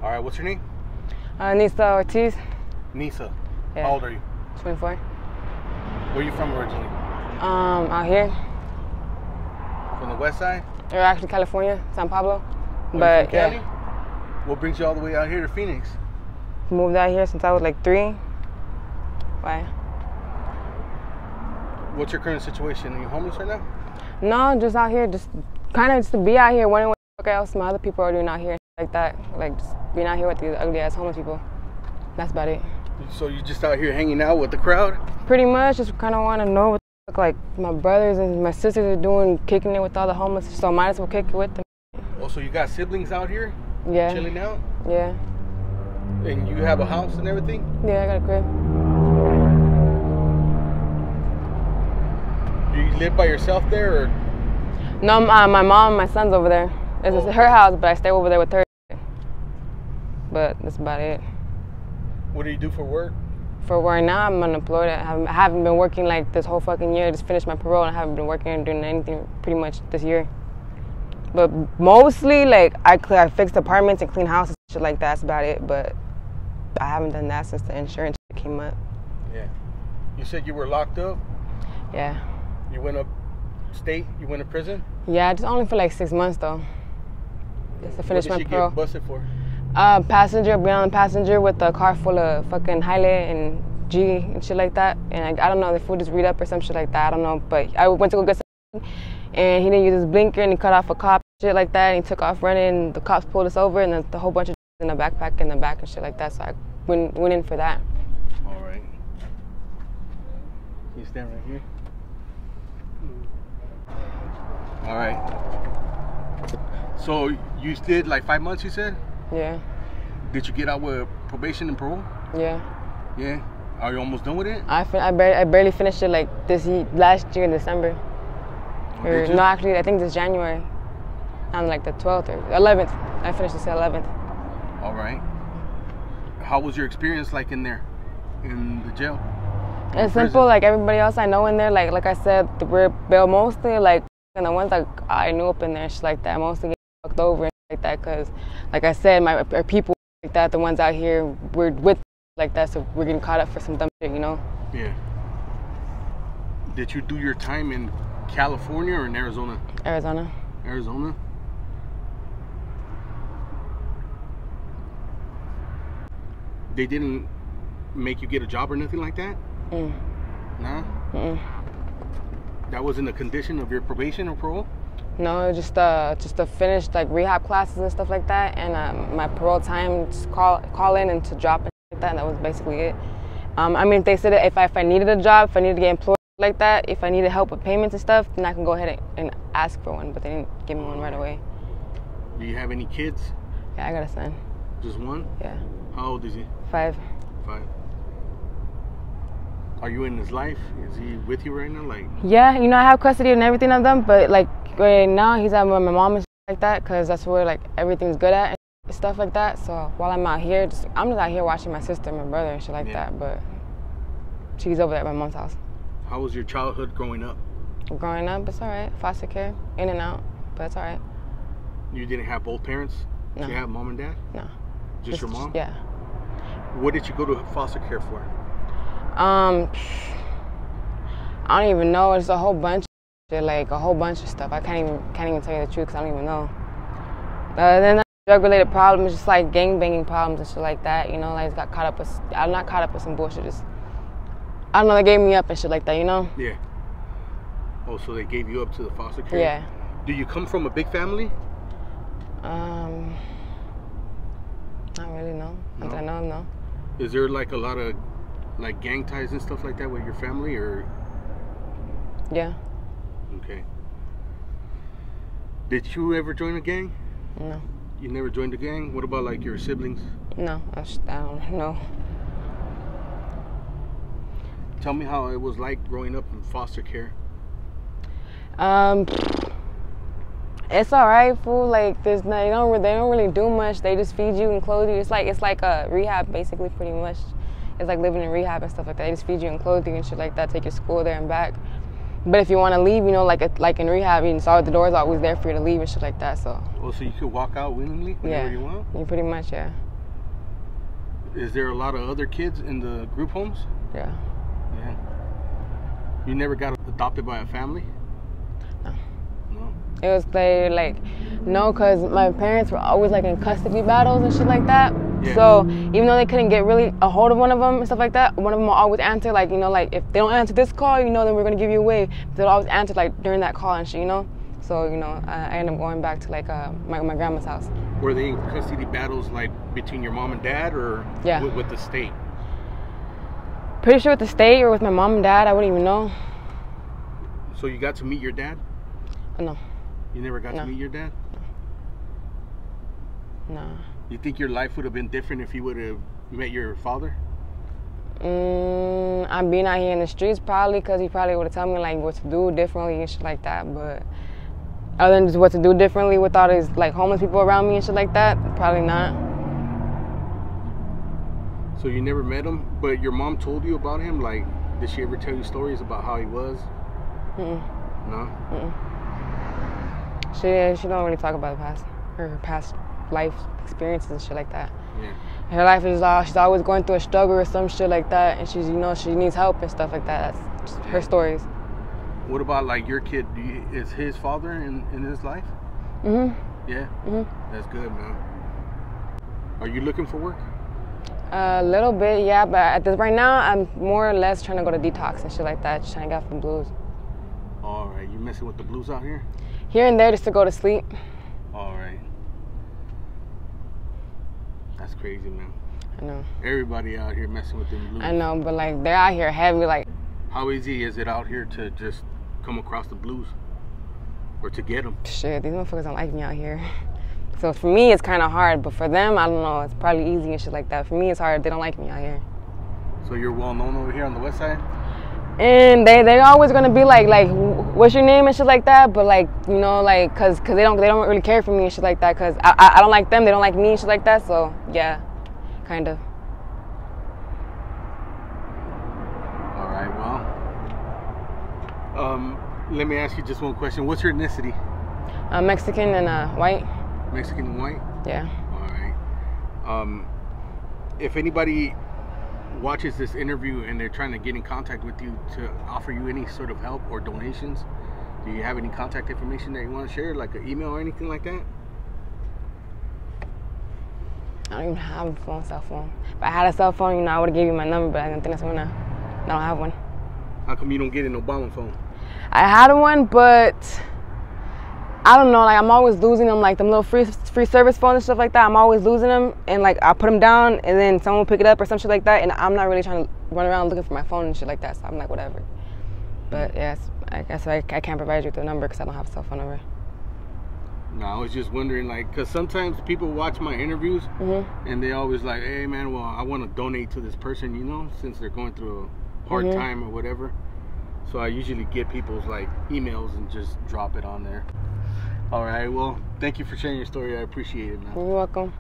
All right, what's your name? Nisa Ortiz. Nisa. Yeah. How old are you? 24. Where are you from originally? Out here. From the west side? Or actually California, San Pablo. Oh, But you from Cali? yeah, What brings you all the way out here to Phoenix? moved out here since I was like 3. Why? What's your current situation? Are you homeless right now? No, just out here, just kind of just to be out here, wondering what the fuck else my other people are doing out here, like that. Like just being out here with these ugly ass homeless people. That's about it. So you just out here hanging out with the crowd? Pretty much, just kind of want to know what the fuck, like my brothers and my sisters are doing, kicking it with all the homeless, so I might as well kick it with them. Oh, so you got siblings out here? Yeah. Chilling out? Yeah. And you have a house and everything? Yeah, I got a crib. Do you live by yourself there, or? No, my mom and my son's over there. It's her house, but I stay over there with her. But that's about it. What do you do for work? For right now, I'm unemployed. I haven't been working like this whole fucking year. I just finished my parole and I haven't been working and doing anything pretty much this year. But mostly, like, I fixed apartments and clean houses and shit like that. That's about it. But I haven't done that since the insurance came up. Yeah. You said you were locked up? Yeah. You went up state? You went to prison? Yeah, just only for like 6 months though. Just to finish my parole. What did you get busted for? Passenger, being on the passenger with a car full of fucking Hilux and G and shit like that. And I don't know, the food is read up or some shit like that. I don't know. But I went to go get something and he didn't use his blinker and he cut off a cop, shit like that. And he took off running and the cops pulled us over and the whole bunch of in the backpack in the back and shit like that. So I went in for that. All right. Can you stand right here? All right. So you did like 5 months, you said? Yeah. Did you get out with probation and parole? Yeah. Yeah. Are you almost done with it? I barely finished it like last year in December. Did you? No, actually, I think this January. On like the 12th or 11th. I finished this 11th. All right. How was your experience like in there, in the jail? It's simple, like everybody else I know in there. Like I said, we're mostly like the ones that I knew up in there, shit like that. Mostly get fucked over and shit like that, cause like I said, our people like that, the ones out here, we're with like that, so we're getting caught up for some dumb shit, you know? Yeah. Did you do your time in California or in Arizona? Arizona. Arizona. They didn't make you get a job or nothing like that? No? That wasn't a condition of your probation or parole? No, just to finish like rehab classes and stuff like that, and my parole time, just call in and to drop and like that, and that was basically it. I mean, they said that if I needed a job, if I needed to get employed like that, if I needed help with payments and stuff, then I can go ahead and ask for one, but they didn't give me one right away. Do you have any kids? Yeah, I got a son. Just one? Yeah. How old is he? 5. 5. Are you in his life? Is he with you right now? Like. Yeah, I have custody and everything of them, but like right now he's at with my mom and shit like that, cause that's where like everything's good at and stuff like that. So while I'm out here, I'm just out here watching my sister and my brother and shit like that. But she's over there at my mom's house. How was your childhood growing up? Growing up, it's alright. Foster care, in and out, but it's alright. You didn't have both parents? No. You have mom and dad? No. Just your mom? Yeah. What did you go to foster care for? I don't even know. It's a whole bunch of shit, like a whole bunch of stuff. I can't even tell you the truth because I don't even know. Then drug-related problems, just like gang-banging problems and shit like that. You know, like got caught up with. I'm not caught up with some bullshit. Just I don't know. They gave me up and shit like that. You know? Yeah. Oh, so they gave you up to the foster care? Yeah. Do you come from a big family? Not really. No. No? I know. No. Is there like a lot of like gang ties and stuff like that with your family, or? Yeah. Okay. Did you ever join a gang? No. You never joined a gang? What about like your siblings? No, I don't know. Tell me how it was like growing up in foster care. It's alright, fool. Like they don't really do much. They just feed you and clothe you. It's like a rehab, basically, pretty much. It's like living in rehab and stuff like that. They just feed you and clothe you and shit like that. Take your school there and back. But if you want to leave, like in rehab, the door's always there for you to leave and shit like that. So. Oh, so you could walk out willingly whenever you want? Yeah, pretty much, yeah. Is there a lot of other kids in the group homes? Yeah. Yeah. You never got adopted by a family? No. No? It was like no, because my parents were always like in custody battles and shit like that. Yeah. So even though they couldn't get really a hold of one of them and stuff like that, one of them will always answer, like, you know, like if they don't answer this call, you know, then we're going to give you away. They'll always answer like during that call and shit, you know? So, you know, I ended up going back to like my grandma's house. Were they in custody battles like between your mom and dad, or yeah. with the state? Pretty sure with the state or with my mom and dad, I wouldn't even know. So you got to meet your dad? No. You never got to meet your dad? No. You think your life would have been different if you would have met your father? I'm being out here in the streets probably, because he probably would have told me like what to do differently and shit like that. But other than just what to do differently with all these like homeless people around me and shit like that, probably not. So you never met him, but your mom told you about him? Like, did she ever tell you stories about how he was? No? She don't really talk about her past life experiences and shit like that. Yeah. Her life is she's always going through a struggle or some shit like that, and she's, you know, she needs help and stuff like that. That's just her stories. What about like your kid? Is his father in his life? Yeah. That's good, man. Are you looking for work? A little bit, yeah, but right now I'm more or less trying to go to detox and shit like that, just trying to get off the blues. All right, you messing with the blues out here? Here and there, just to go to sleep. All right. That's crazy, man. I know. Everybody out here messing with them blues. I know, but like they're out here heavy. Like, how easy is it out here to just come across the blues or to get them? Shit, these motherfuckers don't like me out here. So for me, it's kind of hard, but for them, I don't know. It's probably easy and shit like that. For me, it's hard. They don't like me out here. So you're well known over here on the west side? And they're always gonna be like, what's your name and shit like that. But like, you know, like, cause they don't really care for me and shit like that. Cause I don't like them. They don't like me and shit like that. So yeah, kind of. All right. Well, let me ask you just one question. What's your ethnicity? Mexican and white. Mexican and white? Yeah. All right. If anybody watches this interview and they're trying to get in contact with you to offer you any sort of help or donations, do you have any contact information that you want to share, like an email or anything like that? I don't even have a cell phone. If I had a cell phone, you know, I would have gave you my number, but I don't think that's one. I don't have one. How come you don't get an Obama phone? I had one, but I don't know, like I'm always losing them, like them little free service phones and stuff like that. I'm always losing them, and like I put them down and then someone will pick it up or some shit like that, and I'm not really trying to run around looking for my phone and shit like that, so I'm like, whatever. But yes, I guess I can't provide you with the number because I don't have a cell phone number. No, I was just wondering, like, because sometimes people watch my interviews and they always like, hey man, well, I want to donate to this person, you know, since they're going through a hard time or whatever. So I usually get people's like emails and just drop it on there. All right, well, thank you for sharing your story. I appreciate it, man. You're welcome.